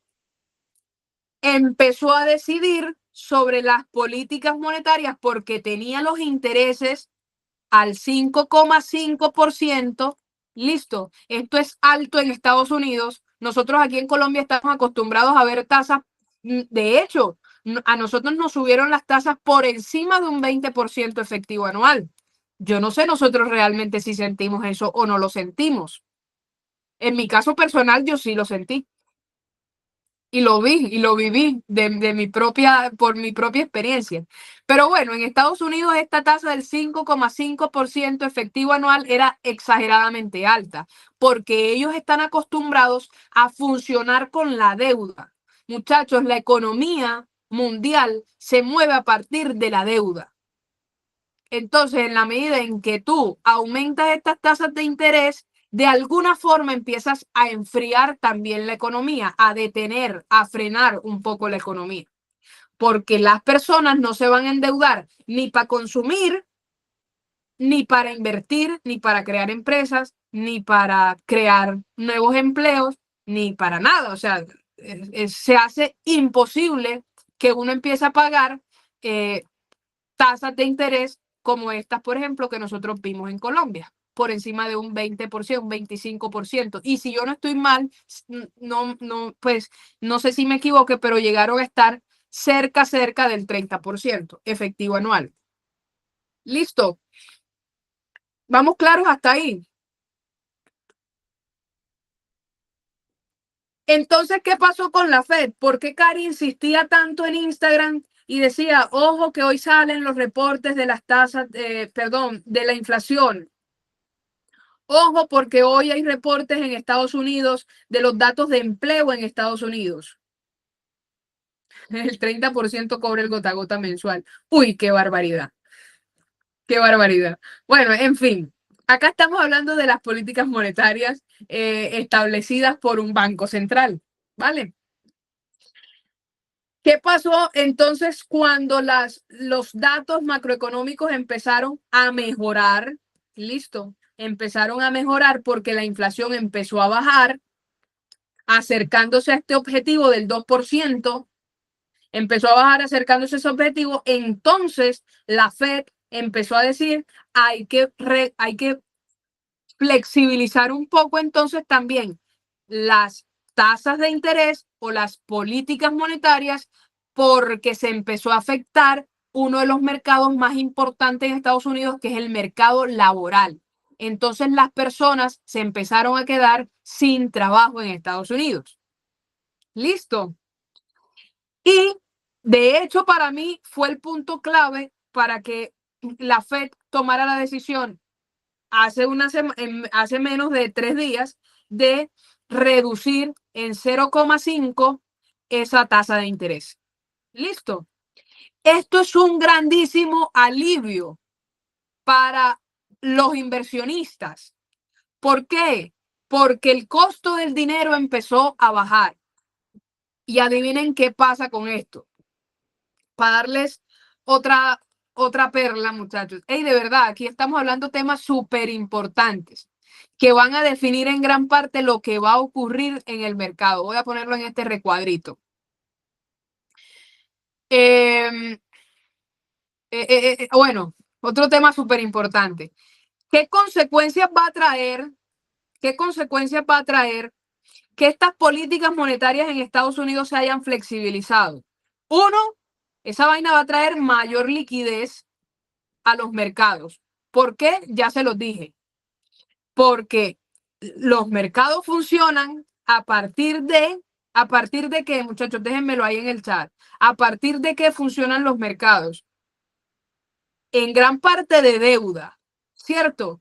empezó a decidir sobre las políticas monetarias porque tenía los intereses al 5,5%. Listo, esto es alto en Estados Unidos. Nosotros aquí en Colombia estamos acostumbrados a ver tasas. De hecho, a nosotros nos subieron las tasas por encima de un 20% efectivo anual. Yo no sé nosotros realmente si sentimos eso o no lo sentimos. En mi caso personal, yo sí lo sentí. Y lo vi y lo viví por mi propia experiencia. Pero bueno, en Estados Unidos esta tasa del 5,5% efectivo anual era exageradamente alta, porque ellos están acostumbrados a funcionar con la deuda. Muchachos, la economía mundial se mueve a partir de la deuda. Entonces, en la medida en que tú aumentas estas tasas de interés, de alguna forma empiezas a enfriar también la economía, a detener, a frenar un poco la economía. Porque las personas no se van a endeudar ni para consumir, ni para invertir, ni para crear empresas, ni para crear nuevos empleos, ni para nada. O sea, se hace imposible que uno empieza a pagar tasas de interés como estas, por ejemplo, que nosotros vimos en Colombia, por encima de un 20%, un 25%. Y si yo no estoy mal, pues no sé si me equivoqué, pero llegaron a estar cerca del 30% efectivo anual. Listo. ¿Vamos claros hasta ahí? Entonces, ¿qué pasó con la Fed? ¿Por qué Cari insistía tanto en Instagram y decía, ojo, que hoy salen los reportes de las tasas, de la inflación? Ojo, porque hoy hay reportes en Estados Unidos de los datos de empleo en Estados Unidos. El 30% cobra el gota a gota mensual. Uy, qué barbaridad. Qué barbaridad. Bueno, en fin, acá estamos hablando de las políticas monetarias establecidas por un banco central, ¿vale? ¿Qué pasó entonces cuando los datos macroeconómicos empezaron a mejorar? Listo, empezaron a mejorar porque la inflación empezó a bajar, acercándose a este objetivo del 2%, empezó a bajar acercándose a ese objetivo. Entonces la Fed empezó a decir, hay que flexibilizar un poco entonces también las tasas de interés o las políticas monetarias, porque se empezó a afectar uno de los mercados más importantes en Estados Unidos, que es el mercado laboral. Entonces las personas se empezaron a quedar sin trabajo en Estados Unidos. Listo. Y de hecho, para mí fue el punto clave para que la Fed tomara la decisión hace menos de 3 días de reducir en 0,5 esa tasa de interés. Listo. Esto es un grandísimo alivio para los inversionistas. ¿Por qué? Porque el costo del dinero empezó a bajar. Y adivinen qué pasa con esto. Para darles otra perla, muchachos. Hey, de verdad, aquí estamos hablando de temas súper importantes que van a definir en gran parte lo que va a ocurrir en el mercado. Voy a ponerlo en este recuadrito. Bueno, otro tema súper importante. ¿Qué consecuencias va a traer? ¿Qué consecuencias va a traer que estas políticas monetarias en Estados Unidos se hayan flexibilizado? Uno, esa vaina va a traer mayor liquidez a los mercados. ¿Por qué? Ya se los dije. Porque los mercados funcionan a partir de qué, muchachos, déjenmelo ahí en el chat. ¿A partir de qué funcionan los mercados? En gran parte de deuda, ¿cierto?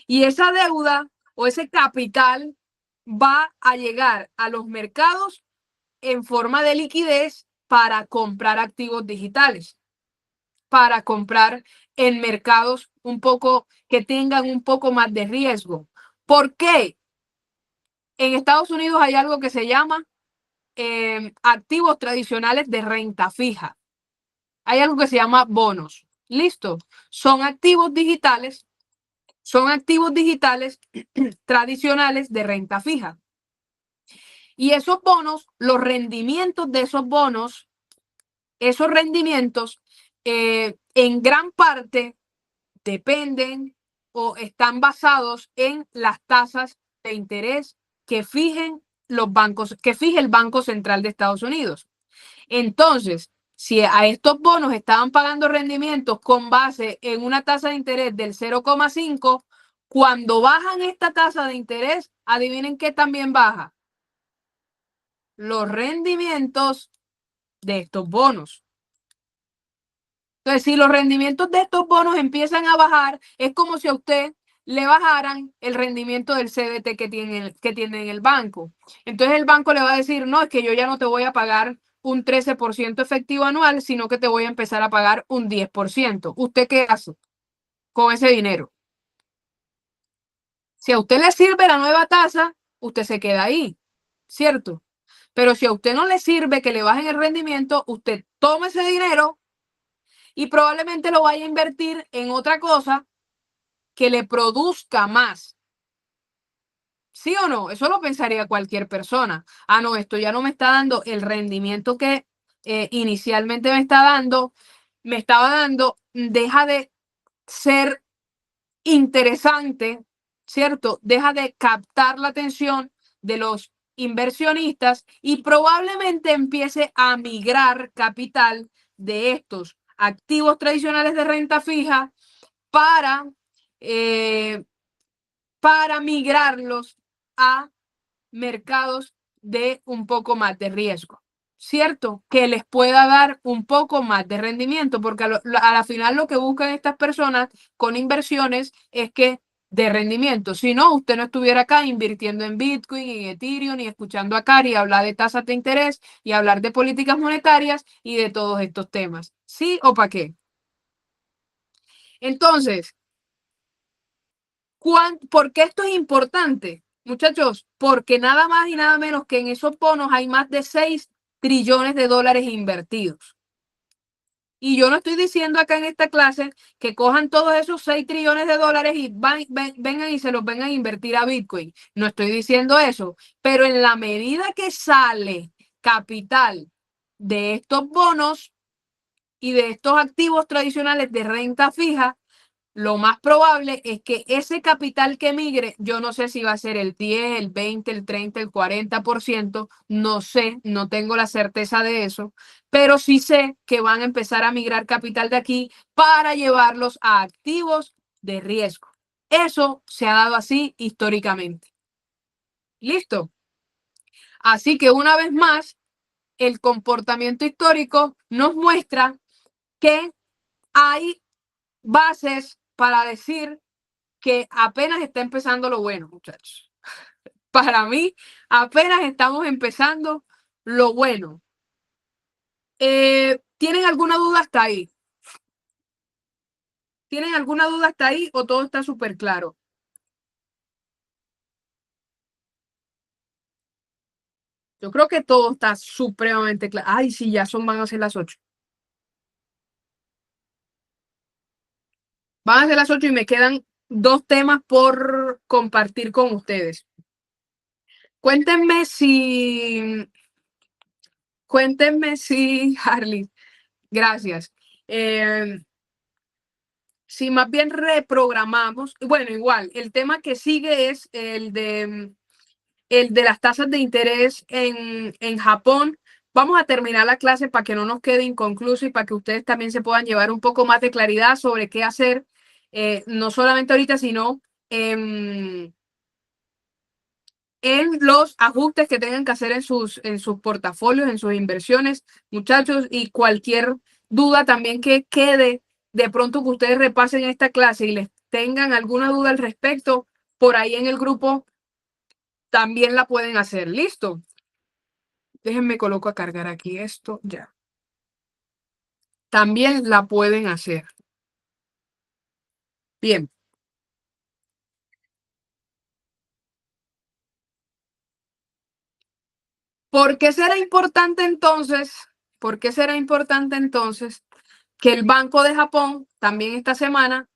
Y esa deuda o ese capital va a llegar a los mercados en forma de liquidez para comprar activos digitales, para comprar en mercados que tengan un poco más de riesgo. ¿Por qué? En Estados Unidos hay algo que se llama activos tradicionales de renta fija. Hay algo que se llama bonos. Listo. Son activos digitales tradicionales de renta fija. Y esos bonos, los rendimientos de esos bonos, esos rendimientos en gran parte dependen o están basados en las tasas de interés que fijen los bancos, que fije el Banco Central de Estados Unidos. Entonces, si a estos bonos estaban pagando rendimientos con base en una tasa de interés del 0,5, cuando bajan esta tasa de interés, adivinen qué también baja. Los rendimientos de estos bonos. Entonces, si los rendimientos de estos bonos empiezan a bajar, es como si a usted le bajaran el rendimiento del CDT que tiene en el banco. Entonces el banco le va a decir, no, es que yo ya no te voy a pagar un 13% efectivo anual, sino que te voy a empezar a pagar un 10%. ¿Usted qué hace con ese dinero? Si a usted le sirve la nueva tasa, usted se queda ahí, ¿cierto? Pero si a usted no le sirve que le bajen el rendimiento, usted toma ese dinero y probablemente lo vaya a invertir en otra cosa que le produzca más. ¿Sí o no? Eso lo pensaría cualquier persona. Ah, no, esto ya no me está dando el rendimiento que inicialmente me estaba dando, deja de ser interesante, ¿cierto? Deja de captar la atención de los inversionistas y probablemente empiece a migrar capital de estos activos tradicionales de renta fija para, eh, para migrarlos a mercados de un poco más de riesgo, ¿cierto? Que les pueda dar un poco más de rendimiento, porque a la final lo que buscan estas personas con inversiones es que de rendimiento. Si no, usted no estuviera acá invirtiendo en Bitcoin, en Ethereum, y escuchando a Cari hablar de tasas de interés y hablar de políticas monetarias y de todos estos temas. ¿Sí o para qué? Entonces, ¿por qué esto es importante? Muchachos, porque nada más y nada menos que en esos bonos hay más de 6 trillones de dólares invertidos. Y yo no estoy diciendo acá en esta clase que cojan todos esos 6 trillones de dólares y vengan y se los vengan a invertir a Bitcoin. No estoy diciendo eso, pero en la medida que sale capital de estos bonos y de estos activos tradicionales de renta fija, lo más probable es que ese capital que migre, yo no sé si va a ser el 10, el 20, el 30, el 40%, no sé, no tengo la certeza de eso, pero sí sé que van a empezar a migrar capital de aquí para llevarlos a activos de riesgo. Eso se ha dado así históricamente. ¿Listo? Así que una vez más, el comportamiento histórico nos muestra que hay bases para decir que apenas está empezando lo bueno, muchachos. Para mí, apenas estamos empezando lo bueno. ¿Tienen alguna duda hasta ahí? ¿Tienen alguna duda hasta ahí o todo está súper claro? Yo creo que todo está supremamente claro. Ay, sí, van a ser las 8. Van a ser las 8 y me quedan 2 temas por compartir con ustedes. Cuéntenme si, Harley, gracias. Si más bien reprogramamos, bueno, igual, el tema que sigue es el de las tasas de interés en Japón. Vamos a terminar la clase para que no nos quede inconcluso y para que ustedes también se puedan llevar un poco más de claridad sobre qué hacer, no solamente ahorita, sino en los ajustes que tengan que hacer en sus portafolios, en sus inversiones, muchachos, y cualquier duda también que quede, de pronto que ustedes repasen esta clase y les tengan alguna duda al respecto, por ahí en el grupo también la pueden hacer. ¿Listo? Déjenme coloco a cargar aquí esto ya. También la pueden hacer. Bien. ¿Por qué será importante entonces? ¿Por qué será importante entonces que el Banco de Japón también esta semana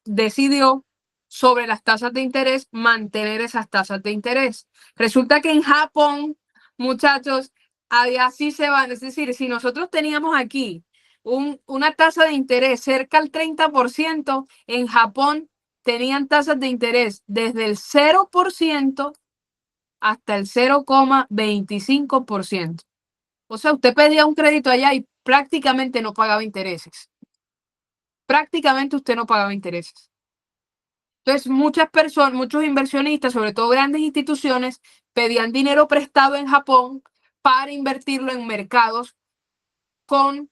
decidió sobre las tasas de interés mantener esas tasas de interés? Resulta que en Japón, muchachos, así se van. Es decir, si nosotros teníamos aquí una tasa de interés cerca al 30%, en Japón tenían tasas de interés desde el 0% hasta el 0,25%. O sea, usted pedía un crédito allá y prácticamente no pagaba intereses. Prácticamente usted no pagaba intereses. Entonces, muchas personas, muchos inversionistas, sobre todo grandes instituciones, pedían dinero prestado en Japón para invertirlo en mercados con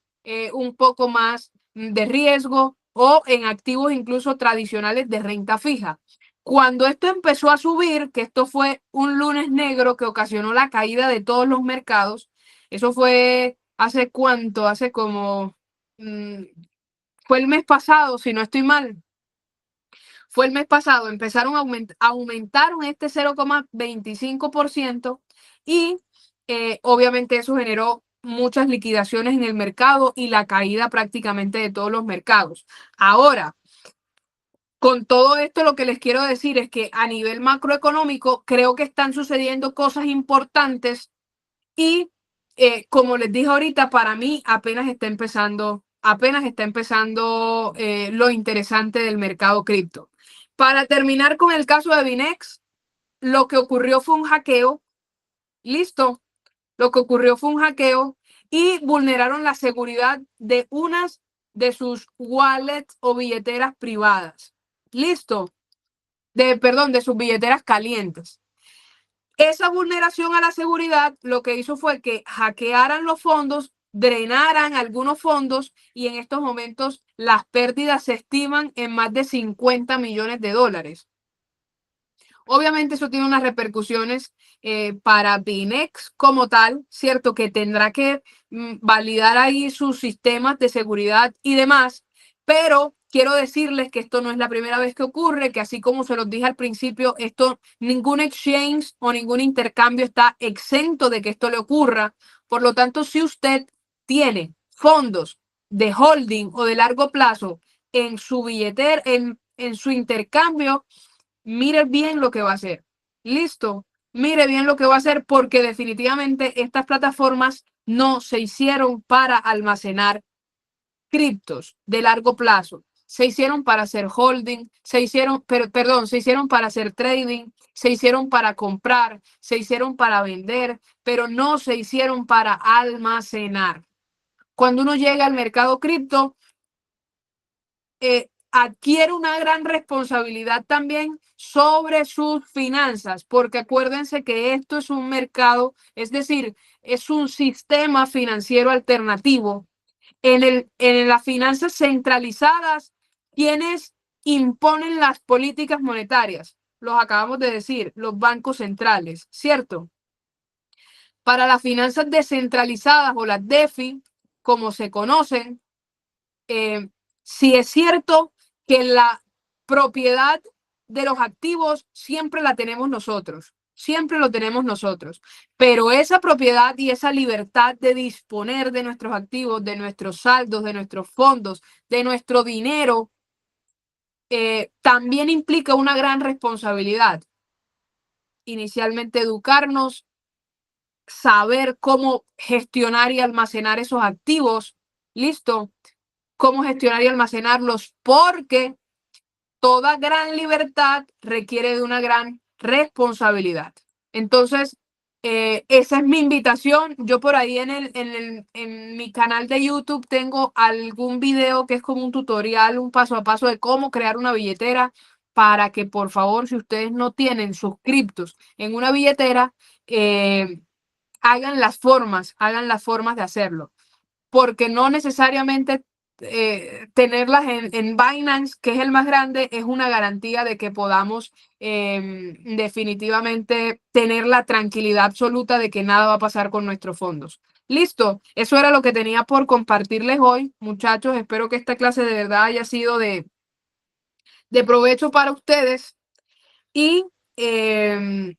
un poco más de riesgo o en activos incluso tradicionales de renta fija. Cuando esto empezó a subir, que esto fue un lunes negro que ocasionó la caída de todos los mercados, eso fue hace cuánto, fue el mes pasado, si no estoy mal. Fue el mes pasado, empezaron aumentaron este 0,25% y obviamente eso generó muchas liquidaciones en el mercado y la caída prácticamente de todos los mercados. Ahora, con todo esto lo que les quiero decir es que a nivel macroeconómico creo que están sucediendo cosas importantes y como les dije ahorita, para mí apenas está empezando lo interesante del mercado cripto. Para terminar con el caso de Binex, lo que ocurrió fue un hackeo. Listo. Lo que ocurrió fue un hackeo y vulneraron la seguridad de unas de sus wallets o billeteras privadas. Listo. De sus billeteras calientes. Esa vulneración a la seguridad lo que hizo fue que hackearan los fondos, drenaran algunos fondos y en estos momentos las pérdidas se estiman en más de 50 millones de dólares. Obviamente eso tiene unas repercusiones para Binex como tal, ¿cierto? Que tendrá que validar ahí sus sistemas de seguridad y demás, pero quiero decirles que esto no es la primera vez que ocurre, que así como se los dije al principio, ningún exchange o ningún intercambio está exento de que esto le ocurra. Por lo tanto, si usted tiene fondos de holding o de largo plazo en su billetera, en su intercambio, mire bien lo que va a hacer. Listo, mire bien lo que va a hacer porque definitivamente estas plataformas no se hicieron para almacenar criptos de largo plazo. Se hicieron para hacer holding, se hicieron para hacer trading, se hicieron para comprar, se hicieron para vender, pero no se hicieron para almacenar. Cuando uno llega al mercado cripto, adquiere una gran responsabilidad también sobre sus finanzas, porque acuérdense que esto es un mercado, es decir, es un sistema financiero alternativo. En las finanzas centralizadas, quienes imponen las políticas monetarias, los acabamos de decir, los bancos centrales, ¿cierto? Para las finanzas descentralizadas o las DeFi, como se conocen, sí es cierto que la propiedad de los activos siempre la tenemos nosotros, siempre lo tenemos nosotros, pero esa propiedad y esa libertad de disponer de nuestros activos, de nuestros saldos, de nuestros fondos, de nuestro dinero, también implica una gran responsabilidad. Inicialmente educarnos, saber cómo gestionar y almacenar esos activos, listo, cómo gestionar y almacenarlos, porque toda gran libertad requiere de una gran responsabilidad. Entonces, esa es mi invitación. Yo por ahí en mi canal de YouTube tengo algún video que es como un tutorial, un paso a paso de cómo crear una billetera para que, por favor, si ustedes no tienen sus criptos en una billetera, hagan las formas de hacerlo. Porque no necesariamente tenerlas en Binance, que es el más grande, es una garantía de que podamos definitivamente tener la tranquilidad absoluta de que nada va a pasar con nuestros fondos. Listo, eso era lo que tenía por compartirles hoy, muchachos. Espero que esta clase de verdad haya sido de provecho para ustedes y, eh,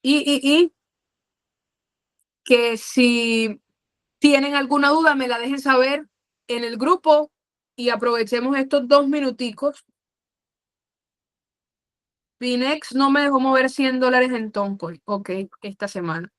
y que si tienen alguna duda, me la dejen saber en el grupo y aprovechemos estos 2 minuticos. Binex no me dejó mover $100 en Toncoin, ok, esta semana.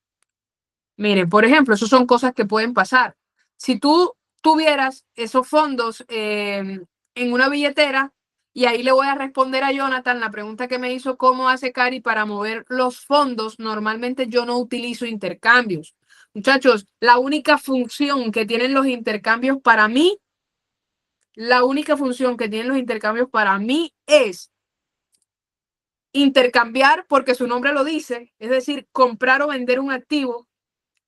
Miren, por ejemplo, eso son cosas que pueden pasar. Si tú tuvieras esos fondos en una billetera, y ahí le voy a responder a Jonathan la pregunta que me hizo, ¿cómo hace Cari para mover los fondos? Normalmente yo no utilizo intercambios. Muchachos, la única función que tienen los intercambios para mí, es intercambiar, porque su nombre lo dice, es decir, comprar o vender un activo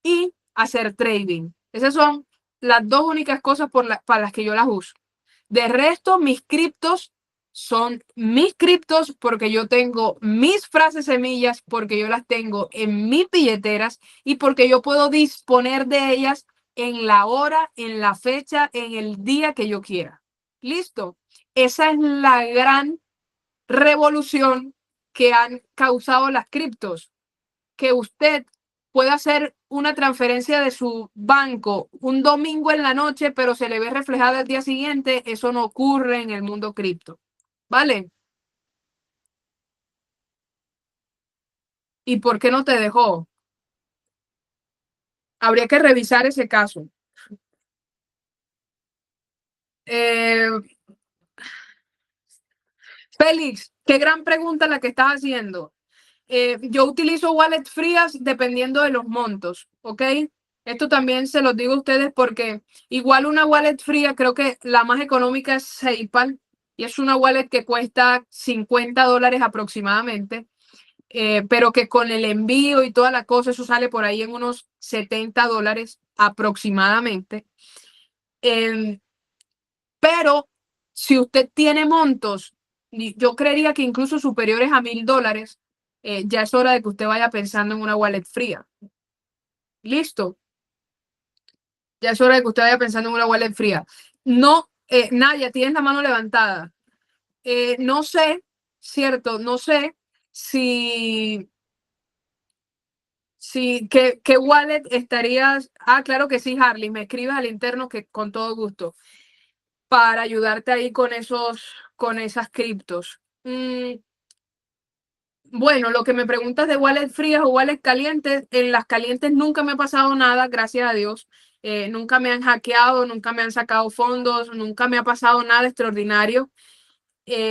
y hacer trading. Esas son las dos únicas cosas para las que yo las uso. De resto, mis criptos son mis criptos porque yo tengo mis frases semillas, porque yo las tengo en mis billeteras y porque yo puedo disponer de ellas en la hora, en la fecha, en el día que yo quiera. Listo. Esa es la gran revolución que han causado las criptos, que usted puede hacer una transferencia de su banco un domingo en la noche, pero se le ve reflejada el día siguiente. Eso no ocurre en el mundo cripto, ¿vale? ¿Y por qué no te dejó? Habría que revisar ese caso. Félix, qué gran pregunta la que estás haciendo. Yo utilizo wallets frías dependiendo de los montos, ¿ok? Esto también se los digo a ustedes porque igual una wallet fría, creo que la más económica es PayPal y es una wallet que cuesta $50 aproximadamente, pero que con el envío y toda la cosa, eso sale por ahí en unos $70 aproximadamente. Pero si usted tiene montos, yo creería que incluso superiores a $1000, ya es hora de que usted vaya pensando en una wallet fría. Listo. Ya es hora de que usted vaya pensando en una wallet fría. No, Nadia, tienes la mano levantada. No sé, cierto, no sé si, qué wallet estarías. Ah, claro que sí, Harley. Me escribes al interno que con todo gusto para ayudarte ahí con esas criptos. Bueno, lo que me preguntas de wallets frías o wallets calientes, en las calientes nunca me ha pasado nada, gracias a Dios. Nunca me han hackeado, nunca me han sacado fondos, nunca me ha pasado nada extraordinario.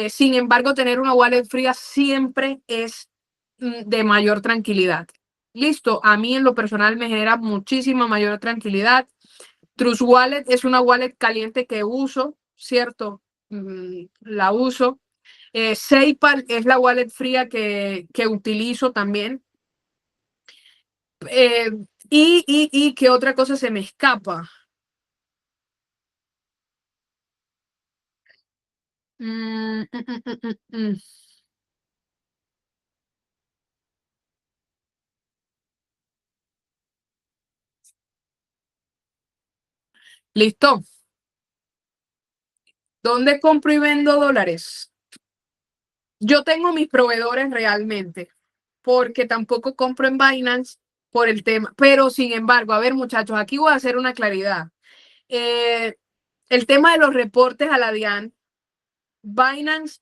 Sin embargo, tener una wallet fría siempre es de mayor tranquilidad. Listo, a mí en lo personal me genera muchísima mayor tranquilidad. Trust Wallet es una wallet caliente que uso, ¿cierto? La uso. SafePal es la wallet fría que utilizo también. Y ¿qué otra cosa se me escapa? Mm, mm, mm, mm, mm, mm. Listo. ¿Dónde compro y vendo dólares? Yo tengo mis proveedores realmente, porque tampoco compro en Binance por el tema. Pero sin embargo, a ver, muchachos, aquí voy a hacer una claridad. El tema de los reportes a la DIAN, Binance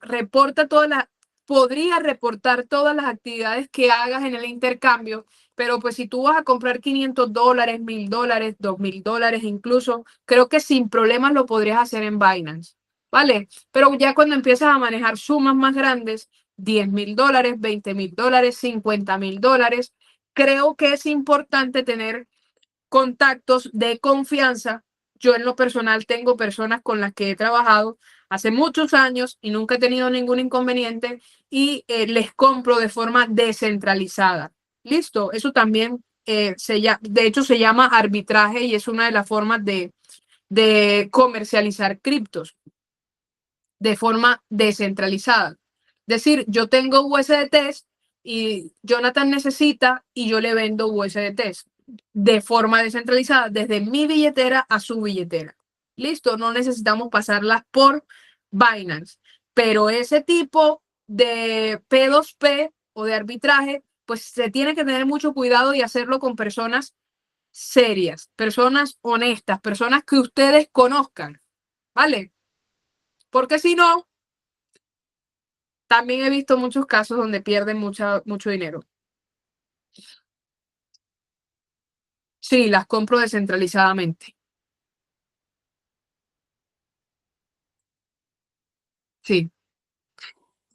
reporta podría reportar todas las actividades que hagas en el intercambio, pero pues si tú vas a comprar $500, $1000, $2000 incluso, creo que sin problemas lo podrías hacer en Binance, ¿vale? Pero ya cuando empiezas a manejar sumas más grandes, $10,000, $20,000, $50,000, creo que es importante tener contactos de confianza. Yo en lo personal tengo personas con las que he trabajado hace muchos años y nunca he tenido ningún inconveniente y les compro de forma descentralizada. Listo, eso también de hecho se llama arbitraje y es una de las formas de comercializar criptos de forma descentralizada. Es decir, yo tengo USDTs y Jonathan necesita y yo le vendo USDTs de forma descentralizada desde mi billetera a su billetera. Listo, no necesitamos pasarlas por Binance, pero ese tipo de P2P o de arbitraje, pues se tiene que tener mucho cuidado y hacerlo con personas serias, personas honestas, personas que ustedes conozcan, ¿vale? Porque si no, también he visto muchos casos donde pierden mucho dinero. Sí, las compro descentralizadamente. Sí.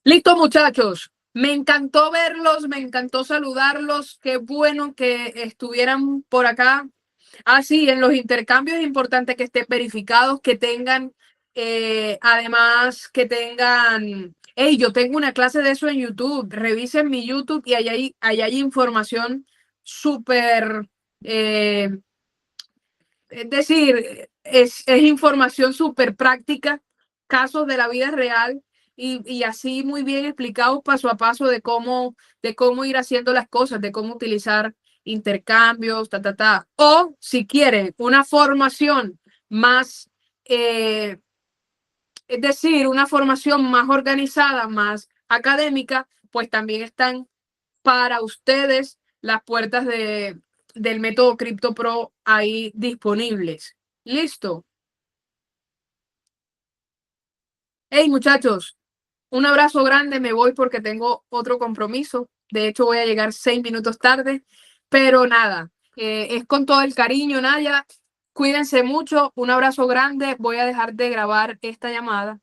Listo, muchachos. Me encantó verlos, me encantó saludarlos. Qué bueno que estuvieran por acá. Ah, sí, en los intercambios es importante que estén verificados, que tengan, además, que tengan. Hey, yo tengo una clase de eso en YouTube. Revisen mi YouTube y ahí hay información súper. eh, Es decir, es información súper práctica, casos de la vida real y así muy bien explicados paso a paso de cómo ir haciendo las cosas, de cómo utilizar intercambios, ta. O si quieren una formación más, es decir, una formación más organizada, más académica, pues también están para ustedes las puertas del método Crypto Pro ahí disponibles. Listo. Hey, muchachos, un abrazo grande. Me voy porque tengo otro compromiso. De hecho, voy a llegar 6 minutos tarde, pero nada. Es con todo el cariño, Nadia. Cuídense mucho, un abrazo grande. Voy a dejar de grabar esta llamada.